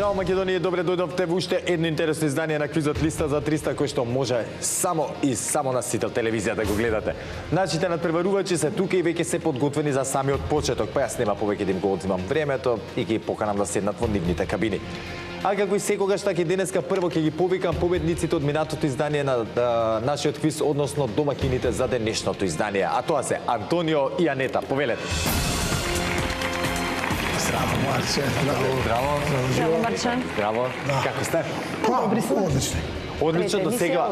Здраво Македонија, добре дојдовте во уште едно интересно издание на квизот Листа за 300, кој што може само и само на Сител телевизија да го гледате. Нашите надпреварувачи се тука и веќе се подготвени за самиот почеток, па јас нема повеќе да им го одзимам времето и ќе ги поканам да седнат во нивните кабини. А како и секогаш, така и денеска прво ќе ги повикам победниците од минатото издание на нашиот квиз, односно домакините за денешното издание, а тоа се Антонио и Анета. Повелете. Здраво, Марче. Здраво. Здраво, Марче. Здраво. Како сте? Одлично. Одлично до сега.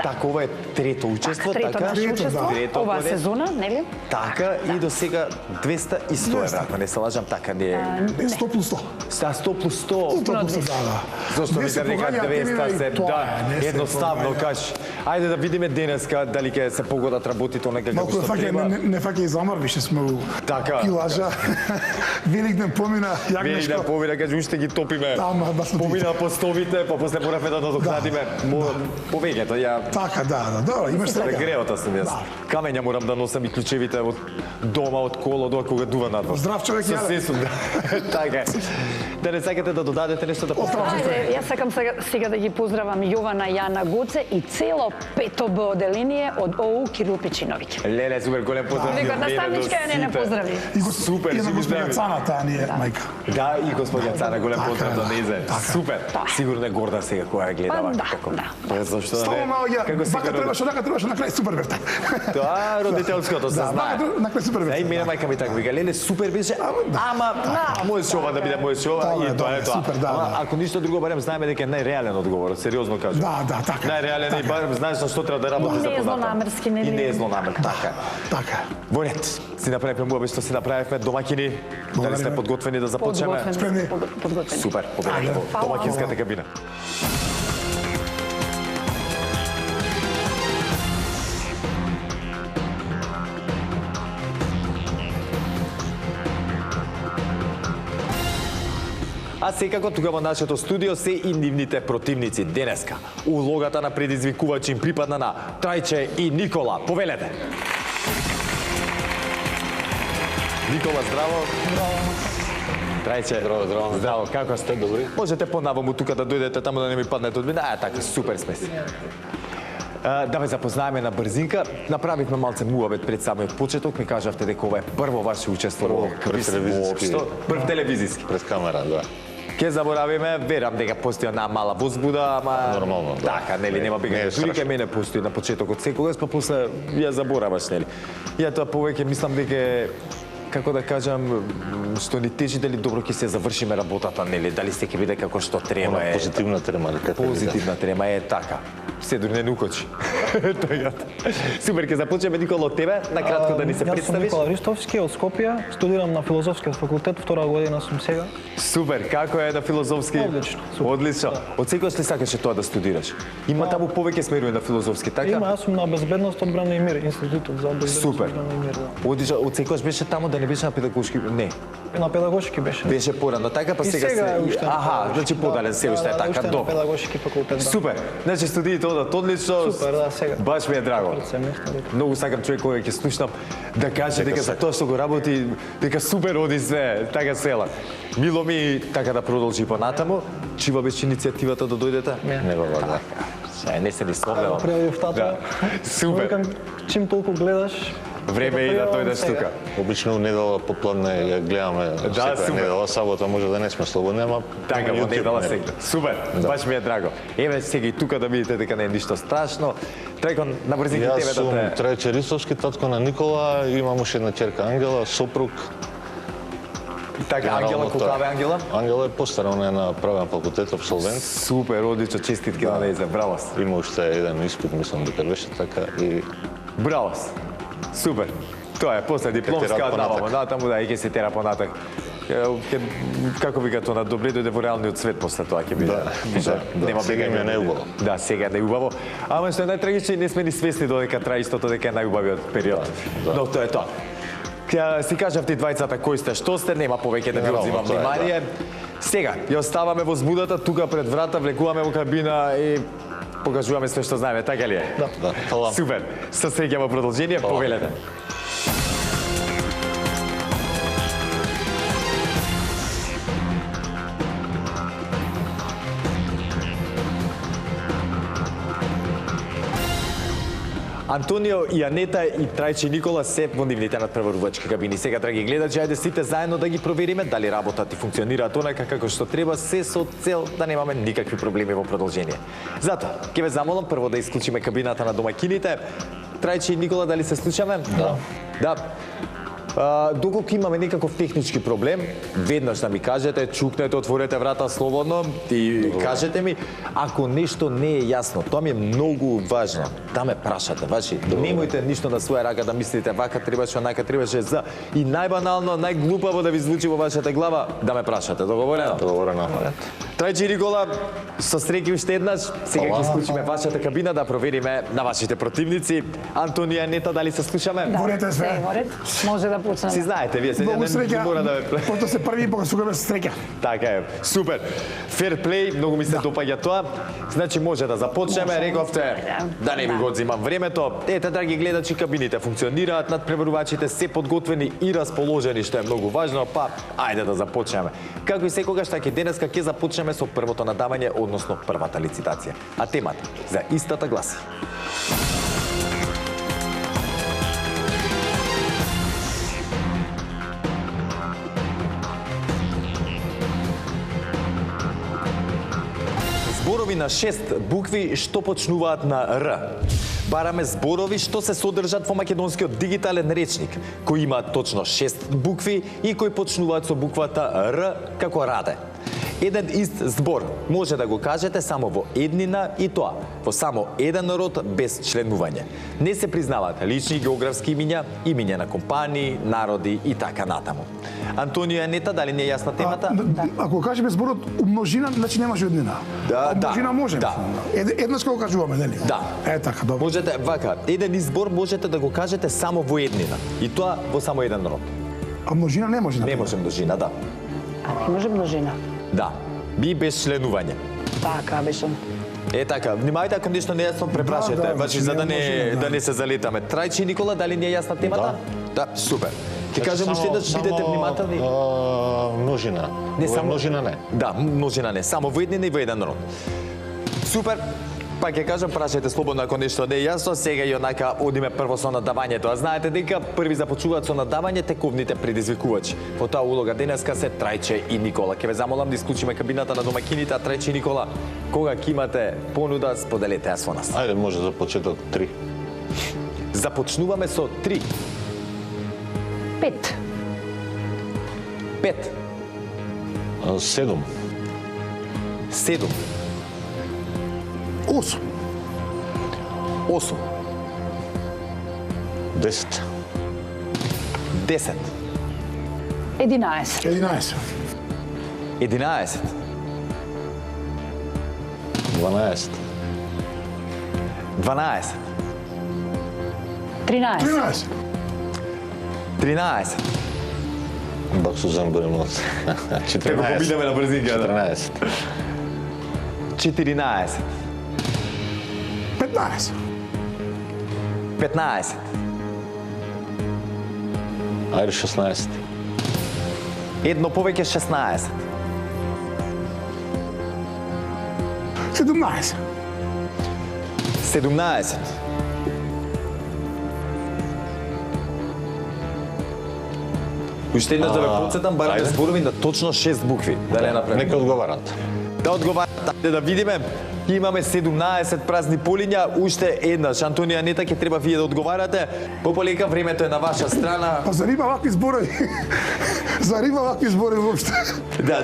Така, ова е трето учество, Трето наше учество, оваа сезона, нели? Така, и до сега 200 и 100 евра, ако не се лажам, така не е. 100 плюс 100. 100 плюс 100. 100 плюс 100, да. Зошто ми се река 200, да, едноставно кажеш. Ајде да видиме денеска дали ќе се погодат работите онека како што треба. Не фаќа и замар, више сме у пилажа. Великден помина, јагнешко. Великден помина, кажи, уште ги топиме. Помина постовите, па после моравме да надокнадиме. Повеќето, ја... Така, да, имаш среќа. Да греота сум јас. Камења морам да носам и клучевите од дома, од коло, до кога дува надвор. Здрав човек, ја. Со се сум, да. Така е. Да не сакате да додадете нешто да Ајде, јас сакам сега да ги поздравам Јована, Јана, Гоце и цело пето Б оделение од ОУ Кирил Пичиновиќ. Леле, супер, голем поздрав. Дека наставничка не поздрави. Супер, и на господја Цана, таа ни е мајка. Да, и господја Цана, голем поздрав до незе. Супер. Сигурно е горда сега која гледава како. Да. Зашто Ставо маја, бака требаше на крај супер верта. Тоа родителското се знае. На крај супер верта. И мене мајка ми така вика, леле, супер беше, ама можеше ова да биде, можеше ова и тоа е тоа. Ама ако ништо друго, барем знаеме дека е најреален одговор, сериозно кажам. Да, така. Најреален и барем знаеш на што треба да работиш за Не е злонамерски, не. И не е злонамерски, така. Така. Во ред, си направивме муабе што си направивме, домакини. Дали сте подготвени да започнеме? Спремни. Подготвени. Супер, победете во домакинската кабина. А секако тука во нашето студио се и нивните противници денеска. Улогата на предизвикувач им припадна на Трајче и Никола. Повелете. Никола, здраво. Трајче, здраво, како сте? Добри. Можете понаваму тука да дојдете таму да не ми паднете од мене. Така, супер сме си. Да ве запознаеме на брзинка. Направивме малце муабет пред самиот почеток. Ми кажавте дека ова е прво ваше учество во квиз воопшто. Прв телевизиски. Пред камера, да. Ке заборавиме, верам дека постои една мала возбуда, ама нормално, да. Така, нели, нема бега. Дури кај мене постои на почетокот секогаш, па после ја забораваш, нели. Ја тоа повеќе мислам дека како да кажам, што ни тежи дали добро ќе се завршиме работата, нели, дали се ќе биде како што треба е. Позитивна трема, Позитивна трема е така. Се дури не укочи. Супер, ќе започнеме Никола од тебе, на кратко да ни се представиш. Јас сум Никола Ристовски од Скопје, студирам на филозофскиот факултет, втора година сум сега. Супер, како е на филозофски? Одлично, супер. Одлично. Од секогаш ли сакаше тоа да студираш? Има таму повеќе смерови на филозофски, така? Има, јас сум на безбедност, одбрана и мир, институтот за безбедност, Супер. одбрана и мир. Да. Одлично, од секогаш беше таму да не беше на педагошки, не. На педагошки беше. Беше порано, така па И сега се уште на аха, педагошки. значи подален се уште е така, уште на добро. педагошки факултет, да. Супер. Значи студиите одат одлично. Супер, да, сега. Баш ми е драго. Семестар. Многу сакам човек кој ќе слушнам да каже дека за тоа што го работи, дека супер оди све, така села. Мило ми така да продолжи понатаму. Чива беше иницијативата да дојдете? Не баба, да. Се, не се ни совнева. Пријавив тата. Супер. Викам, чим толку гледаш, Време е и да дојдеш тука. Обично недела попладне ја гледаме секоја супер. недела, сабота може да не сме слободни, ама Така, во недела сега. Супер, баш ми е драго. Еве сега и тука да видите дека не е ништо страшно. Трекон на брзинки Јас тебе сум да те... Трајче Ристовски, татко на Никола, имам уште една ќерка Ангела, сопруг. Така, Ангела, колкава е Ангела? Ангела е постара, она е на правен факултет, абсолвент. Супер, одлично, честитки на нејзе, браво. Има уште еден испит, мислам дека беше така и Браво. Супер. Тоа е после дипломска тера давамо понатак. натаму да и ќе се тера понатак. Како вика тоа, добре дојде во реалниот свет после тоа ќе биде. да, сега им е најубаво. Да, сега е најубаво. Ама што е најтрагично, не сме ни свесни додека трае истото дека е најубавиот период. Но тоа е тоа. Ќе си кажав ти двајцата кои сте, што сте, нема повеќе да ви Генерално, одзимам тоа е, внимание. Сега, ја оставаме возбудата, тука пред врата, влекуваме во кабина и покажуваме све што знаеме, така ли е? Да, фала. Супер. Со среќа во продолжение, повелете. Антонио и Анета и Трајче и Никола се во нивните надпреварувачки кабини. Сега, драги гледачи, ајде сите заедно да ги провериме дали работат и функционираат онака како што треба, се со цел да немаме никакви проблеми во продолжение. Затоа, ќе ве замолам прво да исклучиме кабината на домакините. Трајче и Никола, дали се слушаме? Да. Доколку имаме некаков технички проблем, веднаш да ми кажете, чукнете, отворете врата слободно и кажете ми, ако нешто не е јасно, тоа ми е многу важно, да ме прашате, ваши, немојте ништо на своја рака да мислите вака требаше, онака требаше за и најбанално, најглупаво да ви звучи во вашата глава, да ме прашате. Договорено? Договорено. Трајче и Никола, со среќа уште еднаш, сега ќе исклучиме вашата кабина да провериме на вашите противници. Антонија, Анета, дали се слушаме? Ворете Се све. воред. Може да почнеме. Си знаете, вие се Многу не среќа. мора да ме... Пошто се први и покасуваме среќа. Така е, супер. Фер плей, многу ми се допаѓа тоа. Значи може да започнеме, рековте да не ви го одзимам времето. Ете, драги гледачи, кабините функционираат, надпреварувачите се подготвени и расположени, што е многу важно, па ајде да започнеме. Како и секогаш, така и денеска ќе започнеме со првото надавање, односно првата лицитација. А темата за истата гласи: зборови на 6 букви што почнуваат на Р. Бараме зборови што се содржат во македонскиот дигитален речник, кои имаат точно 6 букви и кои почнуваат со буквата Р како раде. Еден ист збор може да го кажете само во еднина и тоа во само еден род без членување. Не се признаваат лични географски имиња, имиња на компании, народи и така натаму. Антонио и Анета, дали не е јасна темата? Ако кажеме зборот умножина, значи немаш еднина. Да, Умножина може. да. Еднаш кога кажуваме, нели? Да. Е така, добро. Можете, вака, еден избор можете да го кажете само во еднина. И тоа во само еден род. А множина не може. Не може множина, да. А не може множина. Да. Би без членување. Така беше. Е така, внимајте ако нешто не е јасно, препрашете, Да, значи значи за не да не може, да. да не се залетаме. Трајче и Никола, дали не е јасна темата? Да, супер. Ќе кажам уште еднаш, бидете внимателни. Множина. Не Во само множина не. Да, множина не, само во еднина и во еден род. Супер. Па ќе кажам, прашајте слободно ако нешто не е јасно. Сега и онака одиме прво со надавањето. А знаете дека први започнуваат со надавање тековните предизвикувачи. Во таа улога денеска се Трајче и Никола. Ќе ве замолам да исклучиме кабината на домакините, а Трајче и Никола, кога ќе имате понуда, споделете ја со нас. Ајде, може за почеток 3. Започнуваме со 3, 5, 5, 7. 7, 8, 8, 10. 10, 11, 11, 11, 12. 12, 13, 13, 13. Бак су замборим од 14. на брзинка, 14. 14, 15, 15, Ајде 16. едно повеќе 16, 17, 17, 'Уште еднаш да ве потсетам, бараме ајде. зборови на точно 6 букви. Да не направиме. Нека одговарат. Да одговарат, да видиме. Имаме 17 празни полиња, уште еднаш. Антонио и Анета, ќе треба вие да одговарате. Пополека, времето е на ваша страна. Па зар има вакви зборови? Зар има вакви зборови воопшто? Да,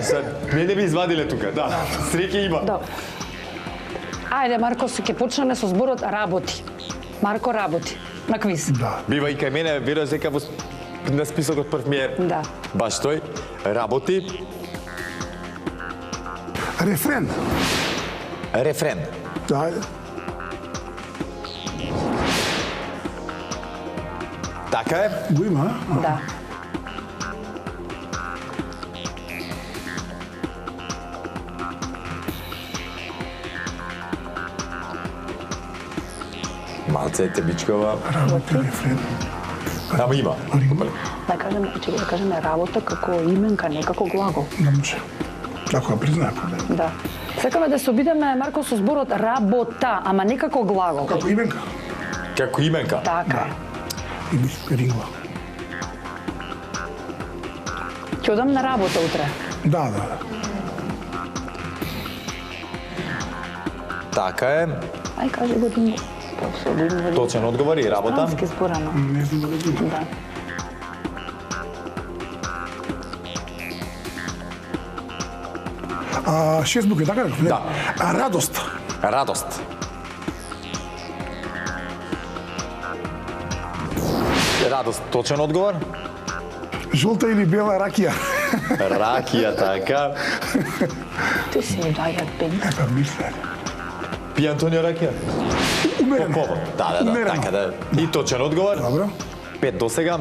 мене ви извадиле тука. Да, среќа има. Добро. Ајде, Марко, ќе почнеме со зборот работи. Марко работи. На квиз. Да. Бива и кај мене, веруваш дека на списокот прв ми е Да. баш тој. Работи, Рефрен. рефрен, Да, ајде. така е, Го има, а? Да. малце те бичкова, Работи, рефрен. ама има. Да кажеме, ќе да кажеме работа како именка, не како глагол. Не може. Ако ја признаја проблем. Да. Сакаме да се обидеме, Марко, со зборот работа, ама не како глагол. Како именка? Како именка? Така. И мислам рингла. Ќе одам на работа утре. Да. Така е. Ај кажи го ринго. Точен одговор и работа. Странски зборано. Не знам дали ги. Да. Шест буки, така реков? Да. Радост. Радост. Радост, точен одговор. Жолта или бела ракија? Ракија, така. Ти си ми дајат пен. Епа, мисле. Пи Антонио ракија? Умерено. Попово. Да, Умерено. така да. И точен одговор. Добро. 5 до сега.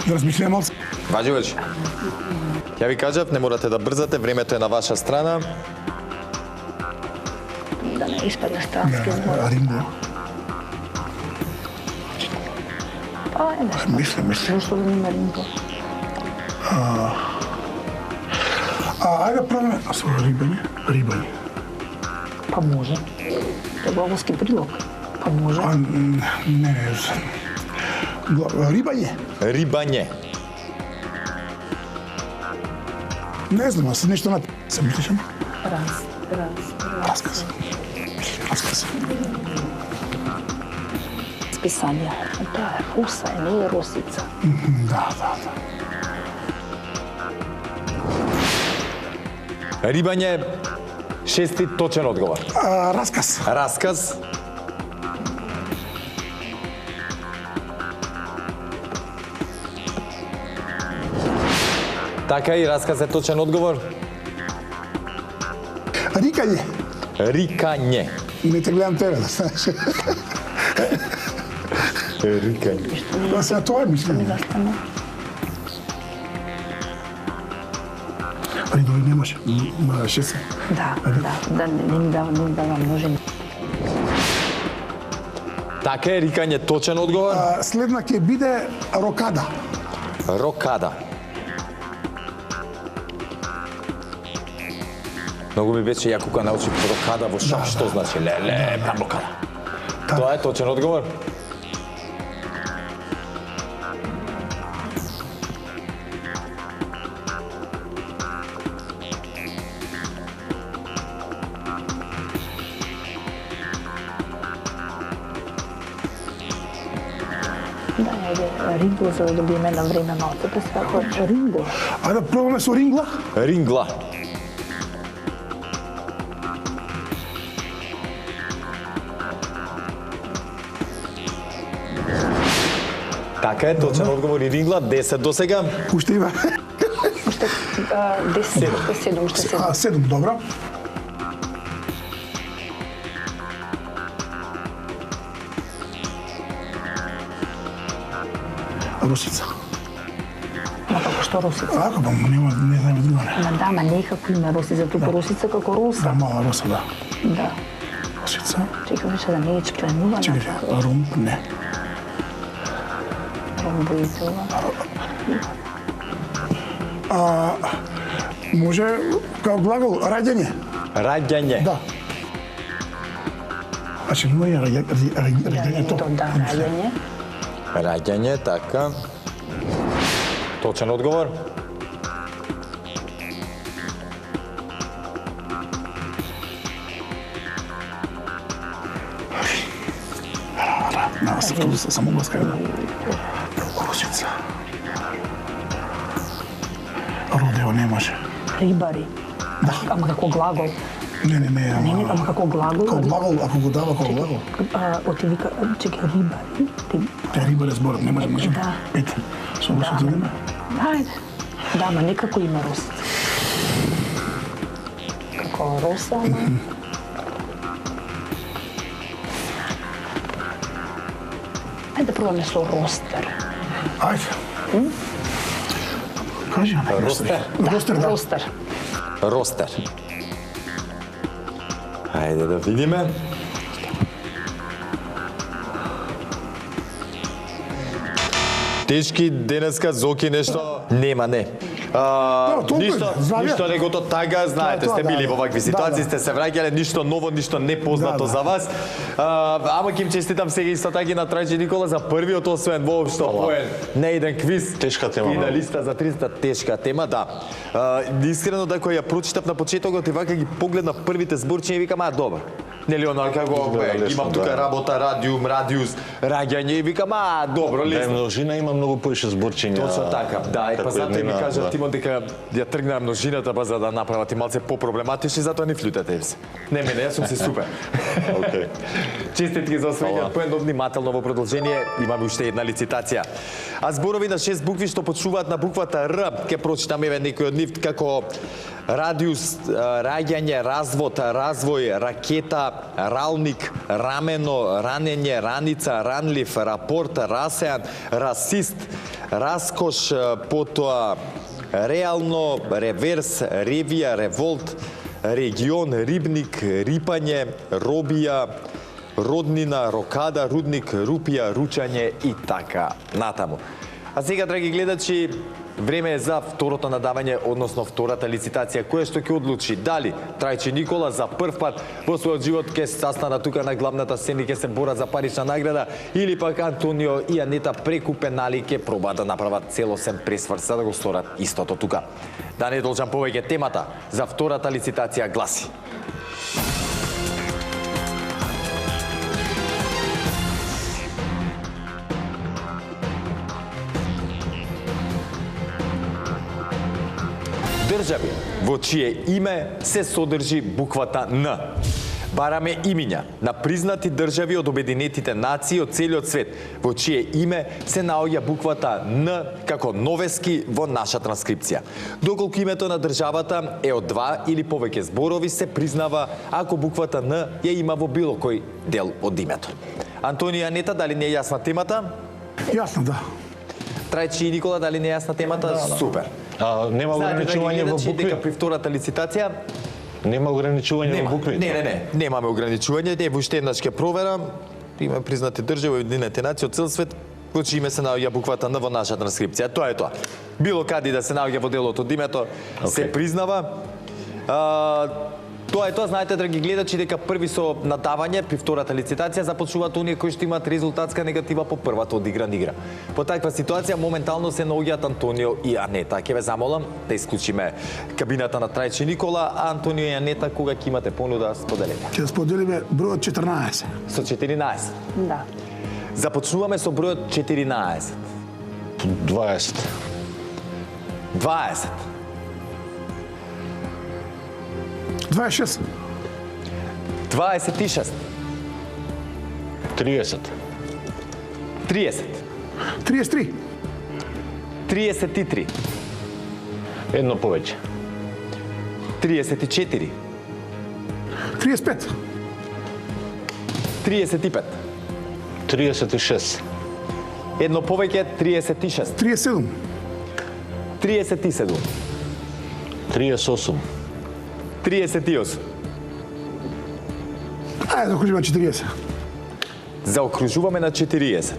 Да размислиме малку. Важи. Ја ви кажав, не морате да брзате, времето е на ваша страна. Да не испадне странски збор. Ринго. Па, не. Мисле. Зошто да нема ринго? Ајде пробаме. Рибање. Па може. Тоа е главолски прилог. Па може. Не. Рибање. Рибање. Не знам, се нешто на се мислиш? Расказ. Списание. Тоа е руса, не е росица. Да. Рибање, 6 точен одговор. Расказ. Расказ. Така и расказ е точен одговор. Рикање. Рикање. Не те гледам тебе, да знаеш. Рикање. Тоа е мислење. Застана. Ридови немаше. Шест. Да, не ми дава може. Така е, рикање точен одговор. Следна ќе биде рокада. Рокада. Многу ми беше јако кога научив рокада во шах, што значи леле, рокада. Тоа е точен одговор. Да, ајде, ринго за да добиеме на време малку. Тоа се ринго. Ајде пробаме со рингла. Рингла. Така е, точен одговор и рингла, 10 до сега. Уште има. Уште 10, уште 7, уште 7. 7, добро. Русица. Ма како што русица? Ако ба, не знам друго не. Ма да, ма некако име русица, туку русица како руса. Да, мала руса, да. Да. Русица. Чекам веќе да не е чпленувана. Чекай, румб, не. Ромбоицова. Може, као глагол, раѓање. Раѓање. Да. Значи, има и раѓањето. Да, раѓање. Раѓање, така. Точен одговор. Да, се само гласка една. Русица. Родео не може. Рибари. Да. Ама како глагол. Не, Не, ама како глагол. Како глагол, ако го дава како глагол. Оти вика, чекай, рибари. Те риба е зборот, не може. Да. Ете, со русица идеме. Ајде. Да, ма некако има русица. Како роса, ама... Ајде да пробаме со ростер. Ајде. Кажи, Ростер. Ростер, да. Ростер. Ростер. Ајде да видиме. Тешки денеска Зоки нешто нема, не. толку е, Ништо, здравје. ништо него то тага, знаете, Тоа, сте били да. во вакви ситуации, Да, сте се враќале, ништо ново, ништо непознато Да, да. за вас. Ама ќе им честитам сега исто така и на Трајче Никола за првиот освоен воопшто поен не еден квиз. Тешка тема, Финалиста за 300, тешка тема, да. Искрено да кој ја прочитав на почетокот и вака ги погледна првите зборчиња и викам, добро. Нели она како Изгледа лесно, имам тука да. работа, радиус, раѓање и викам, добро, Да е лесно. множина, има многу поише зборчиња. Точно така, да, и па како затоа и ми еднина, кажа да. Тимон дека ја тргна множината па за да направат и малце попроблематични, затоа не флютате се. Не мене, јас сум си супер. Океј. Честитки за освојениот поен, но внимателно во продолжение имаме уште една лицитација. А зборови на 6 букви што почнуваат на буквата Р, ќе прочитаме еве некој од нив како радиус, раѓање, развод, развој, ракета, ралник, рамено, ранење, раница, ранлив, рапорт, расеан, расист, раскош, потоа реално, реверс, ревија, револт, регион, рибник, рипање, робија, роднина, рокада, рудник, рупија, ручање и така натаму. А сега, драги гледачи, време е за второто надавање, односно втората лицитација, која што ќе одлучи дали Трајче Никола за прв пат во својот живот ќе се састана тука на главната сцена и ќе се борат за парична награда, или пак Антонио и Анета преку пенали ќе пробаат да направат целосен пресврт за да го сторат истото тука. Да не должам повеќе, темата за втората лицитација гласи: држави во чие име се содржи буквата Н. Бараме имиња на признати држави од Обединетите нации од целиот свет, во чие име се наоѓа буквата Н како новески во наша транскрипција. Доколку името на државата е од два или повеќе зборови, се признава ако буквата Н ја има во било кој дел од името. Антонио и Анета, дали не е јасна темата? Јасно, да. Трајче и Никола, дали не е јасна темата? Супер. Нема Знаете, ограничување во дека букви? при втората лицитација Нема ограничување во букви? Не, немаме ограничување. Не, уште еднаш ќе проверам. Има признати држави од Обединетите нации од цел свет, во чие име се наоѓа буквата Н во наша транскрипција. Тоа е тоа. Било каде да се наоѓа во делот од името, се признава. Тоа е тоа, знаете, драги гледачи, дека први со надавање при втората лицитација започнуваат оние кои што имаат резултатска негатива по првата одиграна игра. По таква ситуација моментално се наоѓаат Антонио и Анета. Ќе ве замолам да исклучиме кабината на Трајче Никола, а Антонио и Анета кога ќе имате понуда споделете. Ќе споделиме бројот 14. Со 14. Да. Започнуваме со бројот 14. 20. 20. 26. 26. 30. 30. 33. 33. Едно повеќе. 34. 35. 35. 36. Едно повеќе, 36. 37. 37. 38. 38. Ајде, да окружиме 40. Заокружуваме на 40.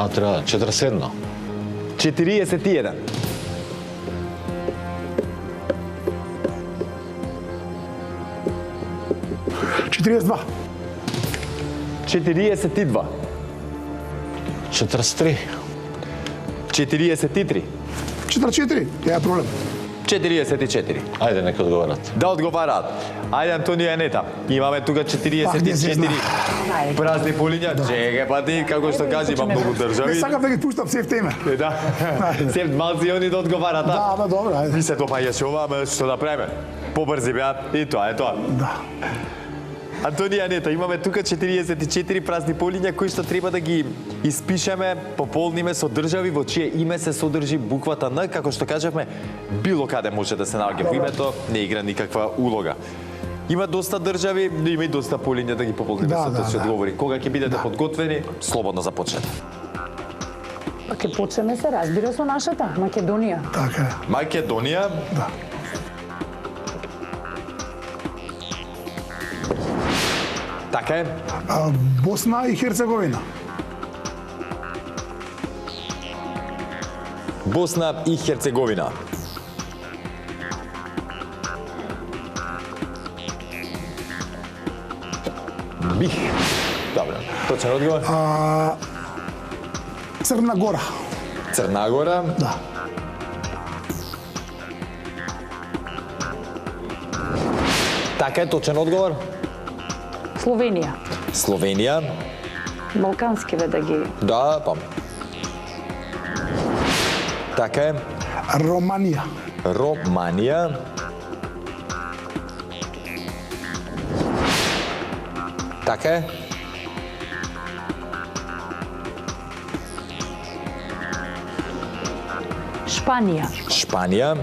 Треба 41. 41. 42. 42. 43. 43. 44. Ја проблем. 44. Ајде, нека одговарат. Да одговараат. Ајде, Антонио и Анета. Имаме тука 44 Ајде. празни полиња. Чеге, па ти, како што кажи, има многу Не држави. сакам да ги пуштам се в теме. Да. Се малци они да одговарат. Да, добро, ајде. Ми се допаѓаше ова, ама што да правиме? Побрзи беа и тоа е тоа. Да. Антонио и Анета, имаме тука 44 празни полиња кои што треба да ги испишеме, пополниме со држави во чие име се содржи буквата Н, како што кажавме, било каде може да се наоѓа во името, не игра никаква улога. Има доста држави, но има и доста полиња да ги пополниме Да, со да, точни да. одговори. Кога ќе бидете подготвени, слободно започнете. Па ќе почнеме се, разбира, со нашата Македонија. Така е. Македонија, Да. така е. Босна и Херцеговина. Босна и Херцеговина. Бих. Добро. Точен одговор? Црна Гора. Црна Гора. Да. Така е, точен одговор? Словенија. Словенија. Балканскиве да ги... Да, па. Така е. Романија. Романија. Така е. Шпанија. Шпанија.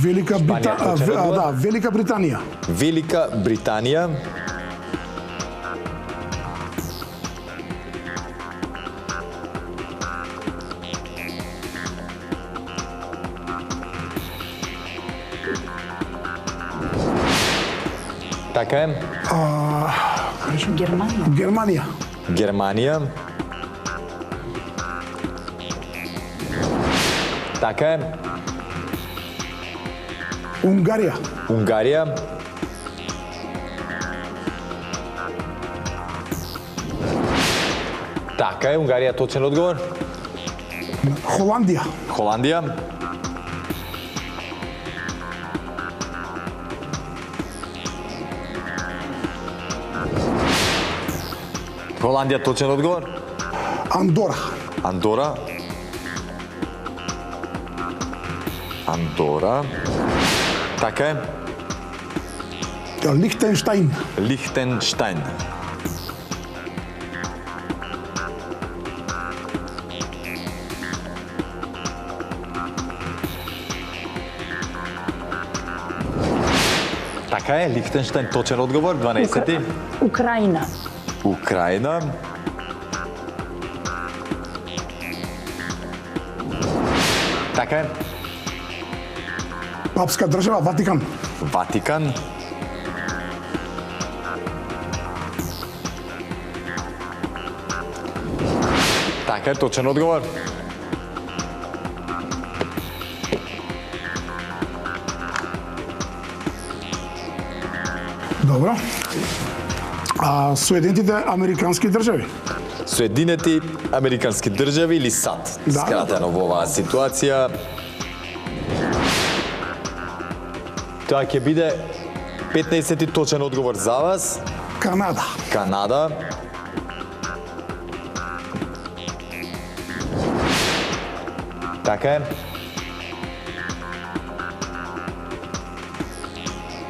Велика Шпанија, точен одговор? Да, Велика Британија. Велика Британија. Така е. Германија. Германија. Германија. Така е. Унгарија. Унгарија. Така е, Унгарија точен одговор. Холандија. Холандија. Холандија точен одговор. Андора. Андора. Андора. Така е. Лихтенштаин. Лихтенштаин. Така е, Лихтенштаин точен одговор, 12-ти. Украина. Украина. Така е. Папска држава Ватикан. Ватикан. Така е, точен одговор. Добро. Соединетите Американски држави. Соединети Американски држави или САД. Да. Скратено во оваа ситуација. Тоа ќе биде 15-ти точен одговор за вас. Канада. Канада. Така е.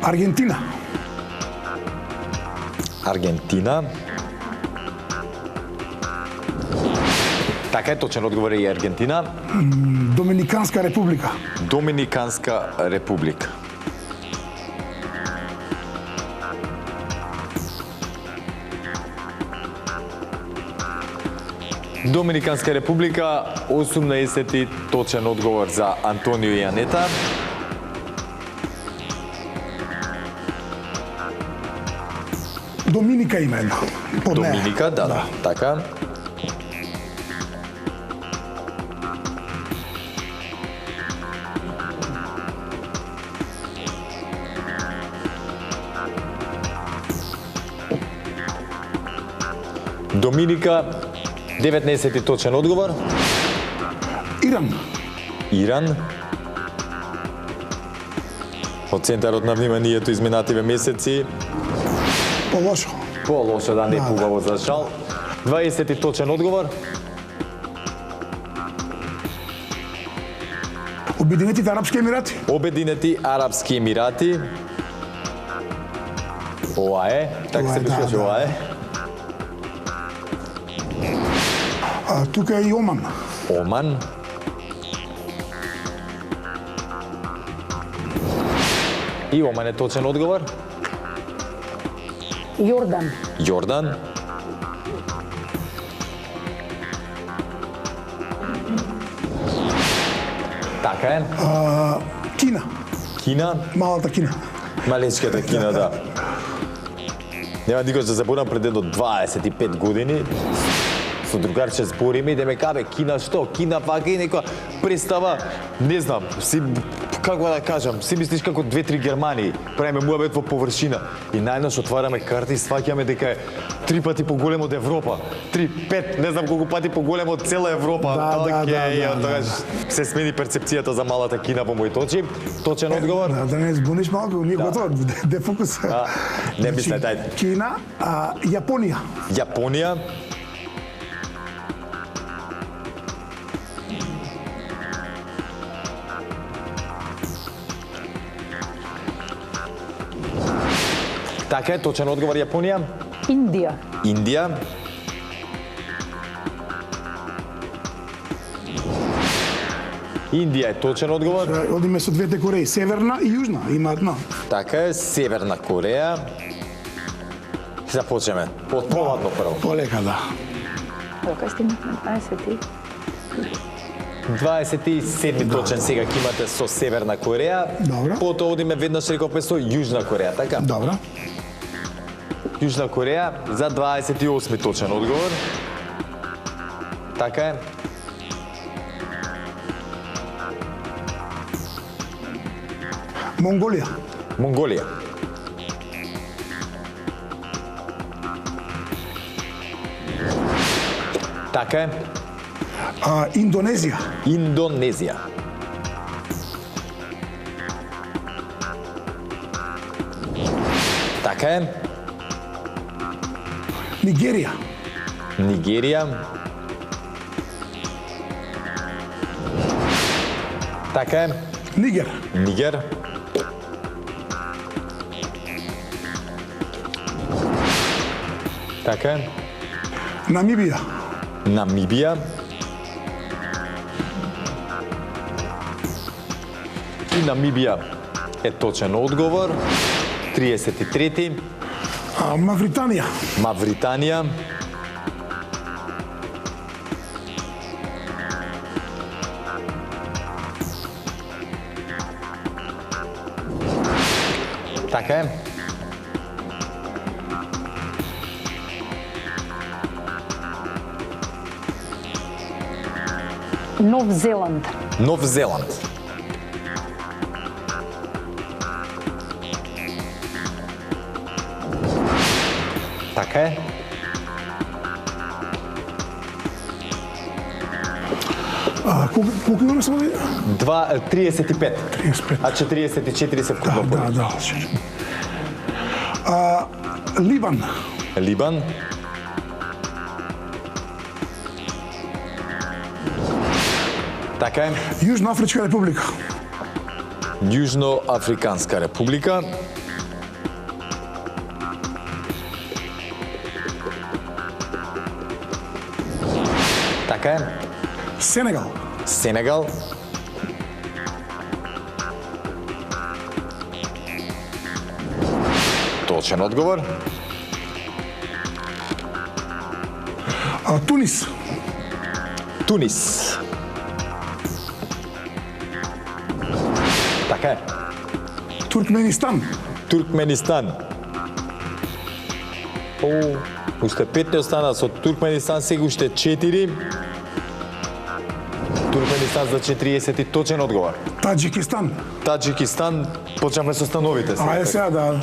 Аргентина. Аргентина. Така е, точен одговор е и Аргентина. Доминиканска република. Доминиканска република. Доминиканска република, 18-ти точен одговор за Антонио и Анета. Доминика има една. Под неа. Доминика, да, така. Доминика, 19-ти точен одговор. Иран. Иран. Од центарот на вниманието изминативе месеци. Полошо. По-лошо, да, не пубаво за шал. 20-ти точен одговор. Обединетите Арапски Емирати. Обединети Арапски Емирати. ОАЕ, така ОАЕ, се пишуваше да. ОАЕ. Тука е и Оман. Оман. И Оман е точен одговор. Јордан. Јордан. Така е. Кина. Кина. Малата Кина. Малечката Кина, да. Нема никош да заборам пред едно 25 години. Со другарче збориме, идеме кабе, Кина што? Кина вака и некоја представа, не знам, си, како да кажам, си мислиш како 2-3 Германии, правиме муабет во површина и најнаш отвараме карти и сваќаме дека е 3 пати поголемо од Европа, 3-5, не знам колку пати поголемо од цела Европа. Тогаш се смени перцепцијата за малата Кина во моите очи. Точен одговор? Да не збуниш малку, ние готово, дефокус. Не мисле, дај. Кина, Јапонија. Јапонија. Така е, точен одговор Јапонија. Индија. Индија. Индија е точен одговор. Одиме со двете Кореи, Северна и Јужна, има едно. Така е, Северна Кореја. Започнеме. Од поладно прво. Полека, да. Кај стигнавме 20. 27 точен сега ќе имате со Северна Кореја. Добро. Потоа одиме веднаш рековме со Јужна Кореја, така? Добро. Јужна Кореја за 28 точен одговор. Така е. Монголија. Монголија. Така е. Индонезија. Индонезија. Така е. Нигерија. Нигерија. Така е. Нигер. Нигер. Така е. Намибија. Намибија. И Намибија е точен одговор. 33-ти. Мавританија. Мавританија. Така е. Нов Зеланд. Нов Зеланд. Така е. Колку имаме само? 35. 35. А 44 се вкупно Да, поради. да. Ливан. Либан. Така е. Јужноафричка република. Јужноафриканска република. Така е. Сенегал. Сенегал. Точен одговор. Тунис. Тунис. Така е. Туркменистан. Туркменистан. Уште 5 не остана со Туркменистан, сега уште 4. Туркменистан за 40 точен одговор. Таџикистан. Таџикистан, почнавме со становите сега. Ајде сега да.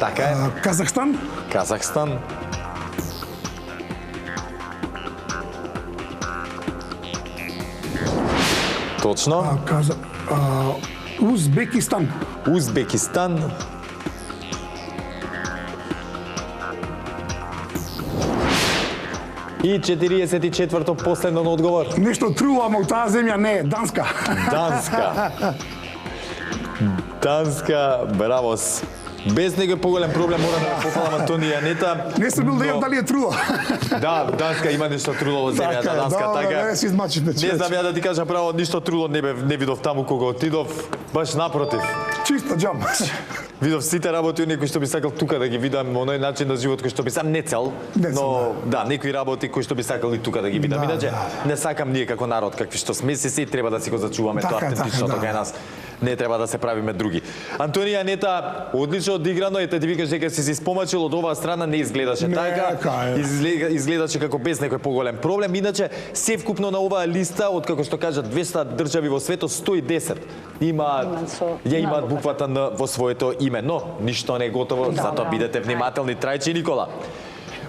Така е. Казахстан. Казахстан. Точно. Узбекистан. Узбекистан. И 44-то последен одговор. Нешто труло, ама у таа земја не е. Данска. Данска. Данска, бравос. Без некој поголем проблем мора да пофалам Антони Јанета. Не сум бил да јам дали е труло. Да, Данска има нешто труло во земјата, Така е, Данска, добро, така. не си измачите, Не знам ја да ти кажам право, ништо труло не видов таму кога отидов, баш напротив. Чисто џам. Видов сите работи оние кои што би сакал тука да ги видам, оној начин на живот кој што би сам не цел, но да, некои работи кои што би сакал и тука да ги видам. Иначе не сакам ние како народ какви што сме си, треба да си го зачуваме тоа автентичното кај нас. не треба да се правиме други. Антонија Јанета одлично одиграно, ете ти викаш дека си испомачил од оваа страна, не изгледаше Не, така. така е. Изгледаше како без некој поголем проблем. Иначе севкупно на оваа листа од како што кажат 200 држави во светот, 110 имаат буквата Н во своето име, но ништо не е готово, затоа бидете внимателни. Трајчи Никола.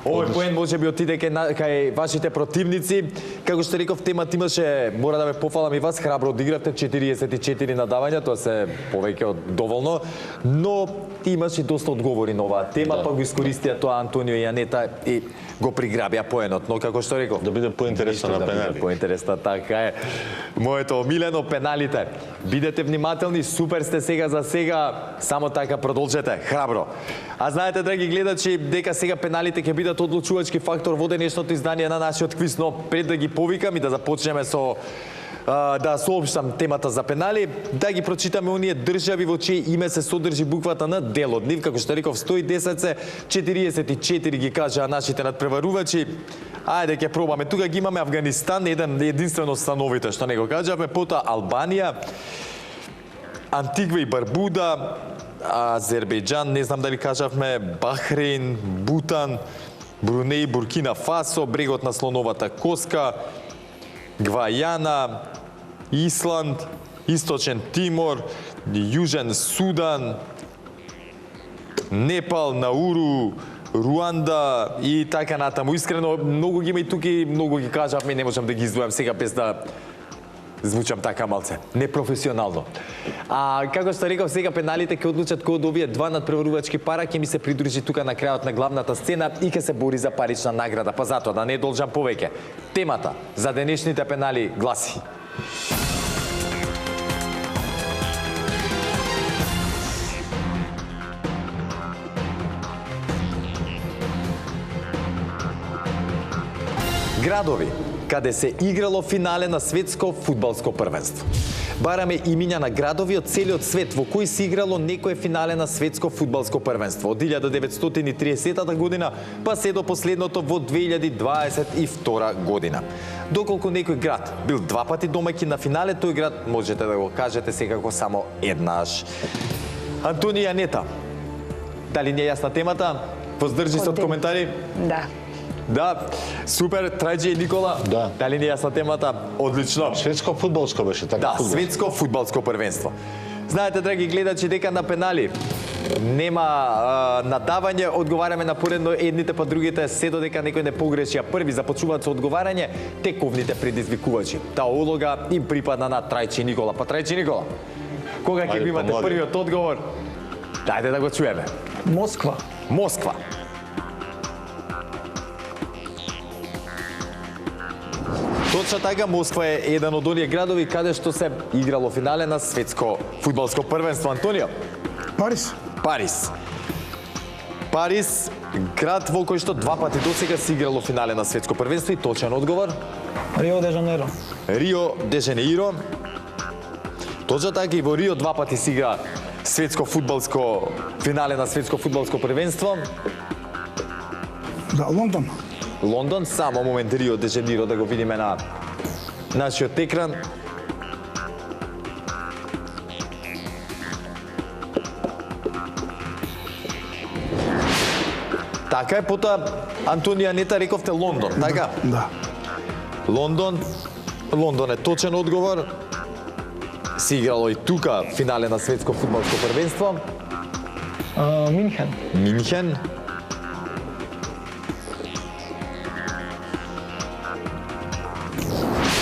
Овој поен може би отиде кај вашите противници. Како што реков, темата имаше, мора да ве пофалам и вас, храбро одигравте 44 надавања, тоа се повеќе од доволно, но имаш и доста одговори на оваа тема, па го искористија тоа Антонио Јанета и го приграбија поенот, но како што реков, Да биде поинтересно на да биде пенали. поинтересно, така е. Моето омилено, пеналите. Бидете внимателни, супер сте за сега, само така продолжете, храбро. А знаете, драги гледачи, дека сега пеналите ќе бидат одлучувачки фактор во денешното издание на нашиот квиз, но пред да ги повикам и да започнеме со да соопштам темата за пенали, да ги прочитаме оние држави во чие име се содржи буквата на дел од нив, како што реков 110 се, 44 ги кажаа нашите надпреварувачи. Ајде ќе пробаме. Тука ги имаме Авганистан, единствено становите што не го кажавме, потоа Албанија, Антигва и Барбуда, Азербејџан, не знам дали кажавме, Бахрейн, Бутан, Брунеј, Буркина Фасо, брегот на слоновата коска, Гвајана, Исланд, Источен Тимор, Јужен Судан, Непал, Науру, Руанда и така натаму. Искрено, многу ги има и тука и многу ги кажавме, не можам да ги издвојам сега без да звучам така малце непрофесионално. А како што реков, сега пеналите ќе одлучат кој од овие два надпреварувачки пара ќе ми се придружи тука на крајот на главната сцена и ќе се бори за парична награда. Па затоа да не должам повеќе. Темата за денешните пенали гласи: градови каде се играло финале на светско фудбалско првенство. Бараме имиња на градови од целиот свет во кои се играло некое финале на светско фудбалско првенство од 1930 година па се до последното во 2022 година. Доколку некој град бил два пати домаќин на финале, тој град можете да го кажете секако само еднаш. Антонија Јанета, дали не е јасна темата? Воздржи се од коментари? Да. Да, супер, Трајчи Никола. Да. Дали не е јасна темата? Одлично. Светско фудбалско беше, така? Да, фудбалско. светско фудбалско првенство. Знаете, драги гледачи, дека на пенали нема надавање, одговараме на поредно едните па другите, се додека некој не погреши, а први започнуваат со одговарање тековните предизвикувачи. Таа улога им припадна на Трајчи Никола. Па Трајчи Никола, кога ќе Ајде, го имате помоли. првиот одговор? Дајде да го чуеме. Москва. Москва. Точно така, Москва е еден од оние градови каде што се играло финале на светско фудбалско првенство. Антонио? Парис. Парис. Парис, град во кој што два пати досега се играло финале на светско првенство и точен одговор? Рио де Жанеиро. Рио де Жанеиро. Точно така и во Рио два пати се игра светско фудбалско финале на светско фудбалско првенство. Да, Лондон. Лондон, само момент, Рио де Жанеиро да го видиме на нашиот екран. Така е, потоа Антонија Јанета рековте Лондон, така? Да. Лондон е точен одговор. Се играло и тука финале на светско фудбалско првенство. Минхен. Минхен.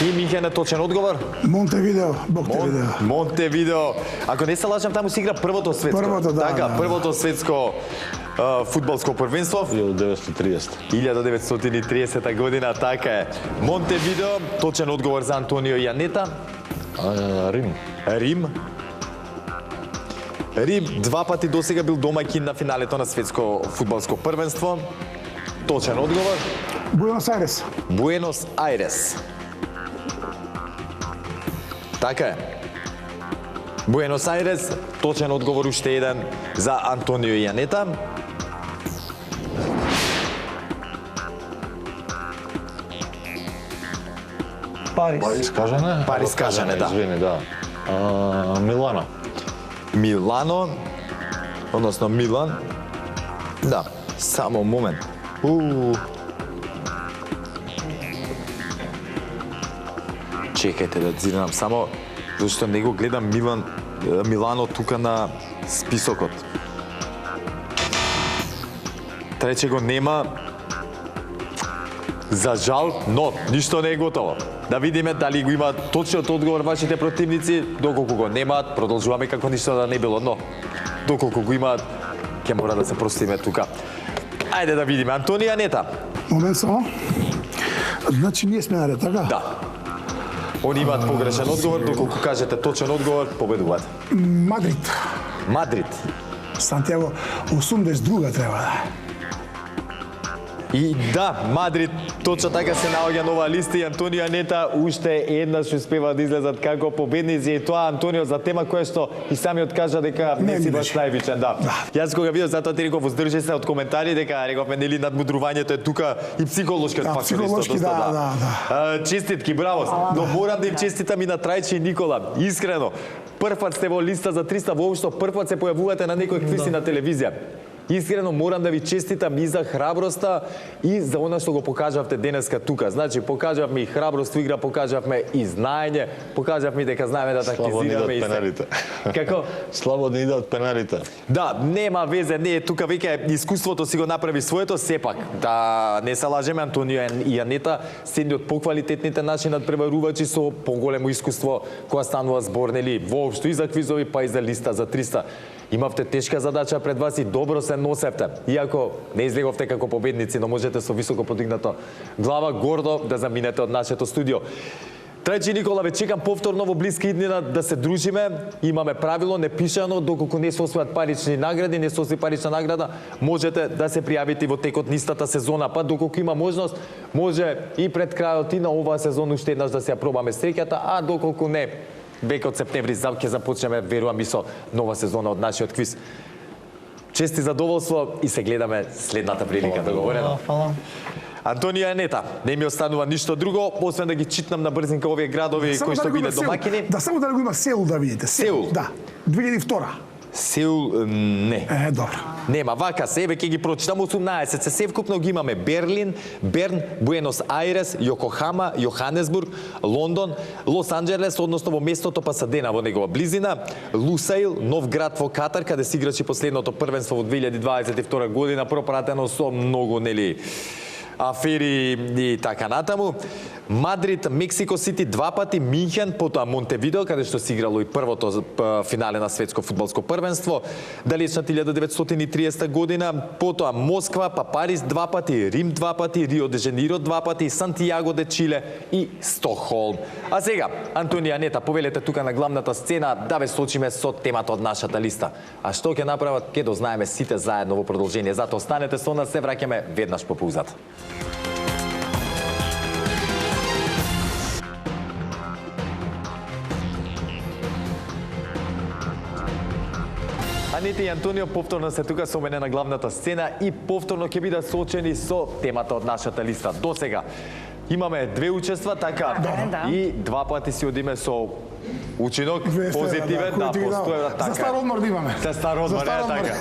И Минхен е точен одговор. Монтевидео, Бог те видео. Монтевидео. Ако не се лажам, таму се игра првото светско. Првото, да, Така, да. првото светско фудбалско првенство. 1930. 1930 година, така е. Монтевидео, точен одговор за Антонио Јанета. Рим. Рим. Рим два пати досега бил домаќин на финалето на светско фудбалско првенство. Точен одговор. Буенос Ајрес. Буенос Ајрес. Така е. Буенос Ајрес, точен одговор уште еден за Антонио Јанета. Парис. Парис кажане? Парис кажане, да. Извини, да. Милано. Милано, односно Милан. Да, само момент. Чекајте да зирам само, зашто не го гледам Милано тука на списокот. Трече го нема. За жал, но ништо не е готово. Да видиме дали го имаат точниот одговор вашите противници, доколку го немаат, продолжуваме како ништо да не било, но доколку го имаат, ќе мора да се простиме тука. Ајде да видиме, Антонија Нета. Момент само. Значи ние сме наред, така? Да. Они имаат погрешен одговор, доколку кажете точен одговор, победуваат. Мадрид. Мадрид. Сантјаго 82 треба да. И да, Мадрид точно така се наоѓа нова листа и Антонија Нета уште еднаш успева да излезат како победници и тоа Антонио за тема која што и самиот кажа дека не си баш највичен, да. Јас кога видов затоа ти реков воздржи се од коментари дека рековме нели надмудрувањето е тука и психолошкиот фактор исто доста, да. Честитки, браво. Но морам да им честитам и на Трајче и Никола. Искрено, првпат сте во листа за 300, воопшто првпат се појавувате на некој квиз на телевизија. Искрено морам да ви честитам и за храброста и за она што го покажавте денеска тука. Значи покажавме и храброст во игра, покажавме и знаење, покажавме дека знаеме да тактизираме и пенарите. Како? Слабо ни идат пенарите. Да, нема везе, не е тука веќе искуството си го направи своето, сепак. Да не се лажеме, Антонија и Анета се едни од поквалитетните наши надпреварувачи со поголемо искуство кога станува збор, нели, воопшто и за квизови, па и за листа за 300. Имавте тешка задача пред вас и добро се носевте. Иако не излеговте како победници, но можете со високо подигнато глава гордо да заминете од нашето студио. Трајче Никола, ве чекам повторно во блиска иднина да се дружиме. Имаме правило непишано, доколку не се освојат парични награди, не се освои парична награда, можете да се пријавите во текот на истата сезона. Па доколку има можност, може и пред крајот и на оваа сезона уште еднаш да се ја пробаме среќата, а доколку не, веќе од септември ќе започнеме, верувам и со нова сезона од нашиот квиз. Чести задоволство и се гледаме следната прилика, договорено. Фала. Антонија Нета, не ми останува ништо друго, освен да ги читнам на брзинка овие градови кои што биде домакини. Да, само дали го има Сеул да видите. Сеул? Да, 2002. Сеул, не. Добро. Нема, вака се, веќе ги прочитам 18, се севкупно ги имаме Берлин, Берн, Буенос Ајрес, Јокохама, Јоханесбург, Лондон, Лос Анџелес, односно во местото Пасадена во негова близина, Лусаил, нов град во Катар, каде се играчи последното првенство во 2022 година, пропратено со многу, нели, афери и така натаму. Мадрид, Мексико Сити 2 пати, Минхен, потоа Монтевидео, каде што се играло и првото финале на светско фудбалско првенство, далечната 1930 година, потоа Москва, па Париз 2 пати, Рим 2 пати, Рио де Жанеиро 2 пати, Сантијаго де Чиле и Стокхолм. А сега, Антонија Нета, повелете тука на главната сцена да ве сочиме со темата од нашата листа. А што ќе направат, ќе дознаеме сите заедно во продолжение. Затоа останете со нас, се враќаме веднаш по паузата. Анета и Антонио повторно се тука со мене на главната сцена и повторно ќе бидат соочени со темата од нашата листа. До сега имаме две учества, така, и 2 пати си одиме со учинок, позитивен, да, постојава така. За стар одмор да имаме. За стар одмор, така.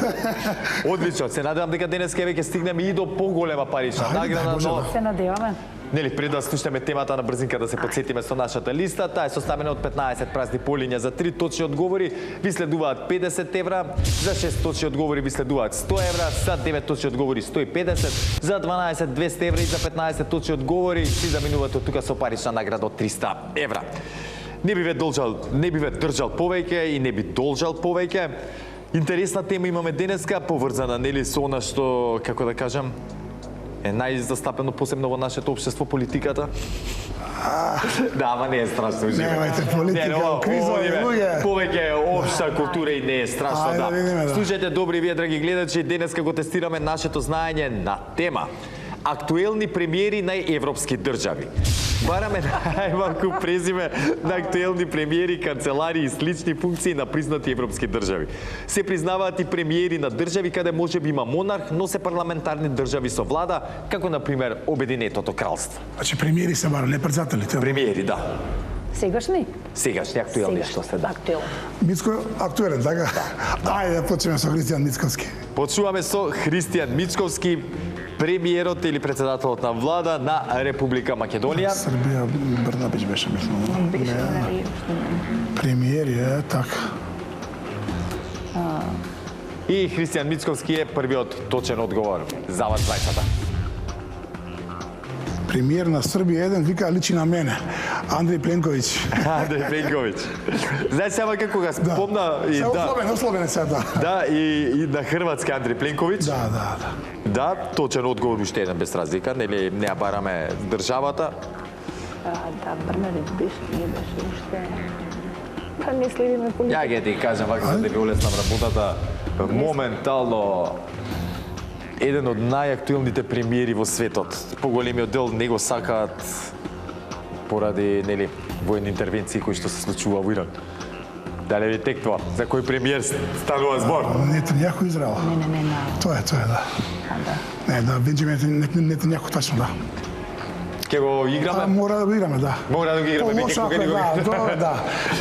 Одлично, се надевам дека денес ќе стигнеме и до поголема парична награда, но Се надеваме. нели, пред да слушнеме темата на брзинка да се подсетиме со нашата листа, таа е составена од 15 празни полиња. За 3 точни одговори ви следуваат 50 евра, за 6 точни одговори ви следуваат 100 евра, за 9 точни одговори 150, за 12 200 евра и за 15 точни одговори си заминувате од тука со парична награда од 300 евра. Не би ве држал повеќе и не би должал повеќе. Интересна тема имаме денеска, поврзана нели со она што, како да кажам, е најзастапено посебно во нашето општество, политиката. Да, ама не е страшно. Немајте политика, кризови луѓе. Повеќе општа култура и не е страшно, да. Слушајте, добри вие, драги гледачи, денеска го тестираме нашето знаење на тема актуелни премиери на европски држави. Бараме најмалку презиме на актуелни премиери, канцелари и слични функции на признати европски држави. Се признаваат и премиери на држави каде можеби има монарх, но се парламентарни држави со влада, како на пример Обединетото кралство. Значи премиери се барале, не председатели. Премиери, да. Сегашни? Сегашни актуелни што се да. Актуелни. Мицко актуелен, така? Ајде, почнеме со Христијан Мицковски. Почнуваме со Христијан Мицковски, премиерот или председателот на влада на Република Македонија. Србија, Брнабич беше, мислам. Премиер е, така. И Христијан Мицковски е првиот точен одговор за вас двајцата. Премиер на Србија еден вика личи на мене. Андреј Пленковиќ. Андреј Пленковиќ. Знаеш сега како ga спомна и Се да. условен е сега, да. Да, и на хрватски Андреј Пленковиќ. Да. Да, точен одговор уште еден без разлика, нели не ја бараме државата. Да, Брнабич беше, не беше уште. Па не следиме политика. Ја ќе ти кажам вака за да ви улеснам работата. Моментално еден од најактуелните премиери во светот. Поголемиот дел него сакаат поради нели војни интервенции кои што се случува во Иран. Дали ви текнува за кој премиер станува збор? Нетањаху Израел. Не. Тоа е, да. Не, да, Бенџамин Нетањаху точно, да. Ке го играме? Мора да го играме, да. Мора да го играме, Лошо биќе ако кога е, ни го да, тоа е, да.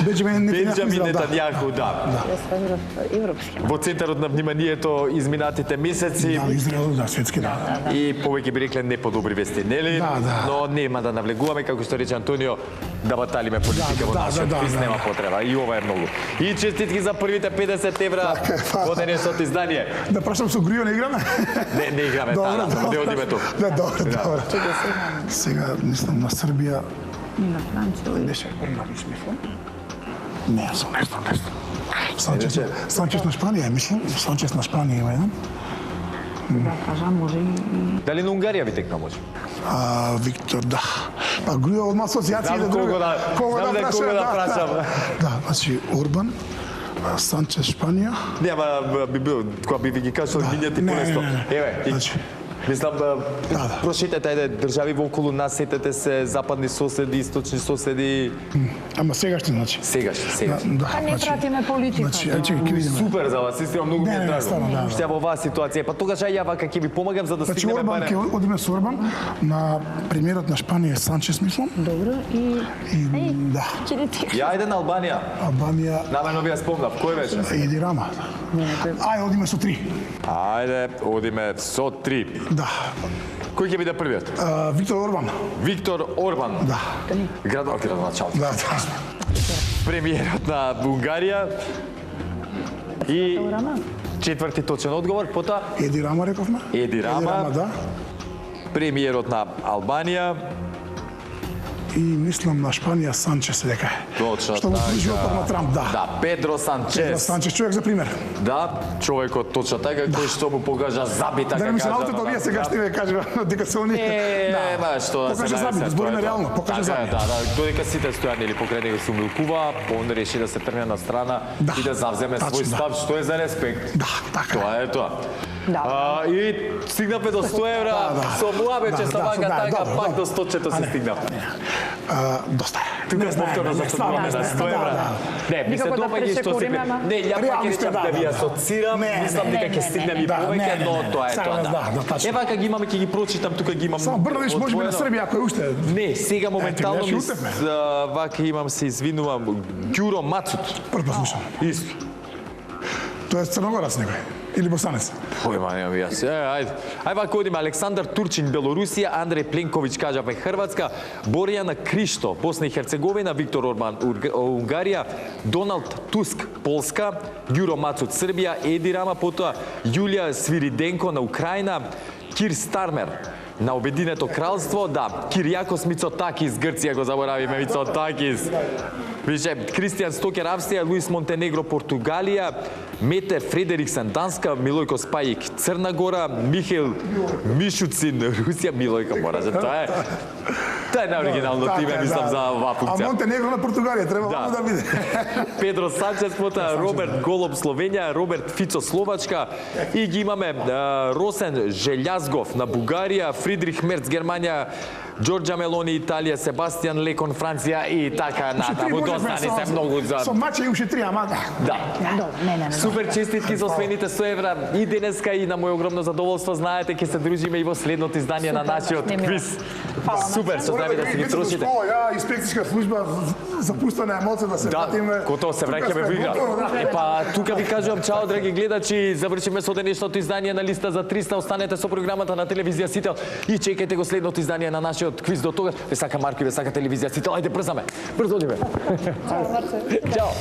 Бенџамин Бенџамин Нетањаху, да. Нетањаху, да. Европски. Во центарот на вниманието изминатите месеци Да, Израел, да, светски, да. и повеќе би рекле не подобри вести, нели? Да. Но нема да навлегуваме, како што рече Антонио, да баталиме политика во нашиот квиз, нема потреба. И ова е многу. И честитки за првите 50 евра во денешното издание. Да прашам со Грио не играме? Не играме, таа, не одиме тук. Да, добро. Сега, мислам, на Србија... И на Франција. Беше Брнабич, мислам. Не знам. Санчес на Шпанија, мислам. Санчес на Шпанија има еден. Да кажам, може и... Дали на Унгарија ви текна може? Виктор, да. Па Грио одма асоцијација Знам да кого да прашам. Да, значи Орбан, Санчес Шпанија. Нема би бил, кога би ви ги кажал минјати не, полесто. не. Еве, Значи, мислам, прошетете, ајде, држави во околу нас, сетете се, западни соседи, источни соседи, ама сегашни, значи. сегашни. Да, Па не пратиме политика. Значи, чекај, ќе видиме. Супер за вас, истина, многу ми е Не, драго. стварно, да. Што е во оваа ситуација, па тогаш ја вака ќе ви помагам за да Значи стигнеме Орбан, барем. ќе одиме со Орбан, на премиерот на Шпанија Санчес, мислам. Добро и... И, да, Ќе не ти... Ја ајде на Албанија. Албанија, Намерно ви ја спомнав, кој беше? Еди Рама. Ајде, одиме со 3. Ајде, одиме со 3. Да. Кој ќе биде првиот? Виктор Орбан. Виктор Орбан. Да. Градоначалник. Да. Премиерот на Унгарија. И четврти точен одговор, потоа Еди Рама, рековме. Еди Рама. Да. Премиерот на Албанија. И мислам на Шпанија Санчес дека е. Точно Што го прижува така. на Трамп, да. Да, Педро Санчес. Санчес, човек за пример. Да, човекот точно така кој што му покажа забита Да не ми се кажа, наутето, вие сега ще ви кажа дека се они... Ма што да се Покажа навесе, забит, збориме тоа е тоа. реално, покажа Така е, забит. Да, додека сите стојани или покрај него се умилкува, он реши да се тргне на страна Да, и да завземе тачно, свој да. став, што е за респект. Да, така е. Тоа е тоа. Да. И стигнавме до 100 евра, со муабече со вака така, пак до 100-чето се стигнавме. Доста е. Тука повторно започнуваме на 100 евра. Не, ми се Никако да допаѓа и што се... пресекуриме, ама- Не, ја пак Реални ќе сте, речам да, да ви да. асоцирам, Не, мислам не, дека ќе стигнем и Да, повеќе, не, но не. тоа е Сега, тоа, да, тачно. Е, вака ги имаме, ќе ги прочитам, тука ги имам... Само Брнабич може би на одвоено. Србија, ако е уште... Не, сега моментално гледаш, ми утевме. вака имам, се извинувам, Ѓуро Мацут. Прво слушам. Исто. Тоа е Црногорец некој. Или босанец. Појма немам јас. Ајде. Ајде вака одиме. Александар Турчин, Белорусија, Андреј Пленковиќ, кажавме Хрватска, Боријана Кристо, Босна и Херцеговина, Виктор Орбан, Унгарија, Доналд Туск, Полска, Ѓуро Мацут, Србија, Еди Рама, потоа Јулија Свириденко на Украина, Кир Стармер на Обединето кралство, да, Киријакос Мицотакис, Грција го заборавиме, Мицотакис. Више, Кристијан Стокер, Австрија, Луис Монтенегро, Португалија, Мете Фредериксен, Данска, Милојко Спајик, Црна Гора, Михаил Мишуцин, Русија, Милојко Мораже. Тоа е најоригиналното име, мислам, за оваа А функција. Монтенегро на Португалија треба Да. да биде. Педро Санчес, потоа Роберт Голуб Словенија, Роберт Фицо Словачка и ги имаме Росен Желјазгов на Бугарија, Фридрих Мерц Германија, Ѓорџа Мелони Италија, Себастијан Лекон Франција и така натаму. Достани се многу за... Со маче и уште три, ама да. Да. Добро, не. Супер честитки за освоените 100 евра и денеска и на моје огромно задоволство. Знаете, ќе се дружиме и во следното издание на нашиот квиз. Супер, со здрави да си ги трошите. Ја, инспекцијска служба запустана емоција да се вратиме. Готово се враќаме во игра. Епа, тука ви кажувам чао, драги гледачи. Завршиме со денешното издание на Листа за 300. Останете со програмата на телевизија Сител и чекајте го следното издание на нашиот квиз. До тогаш, ве сака Марко и ве сака телевизија Сител. Ајде, брзаме. Брзо одиме. Чао, Марце. Чао.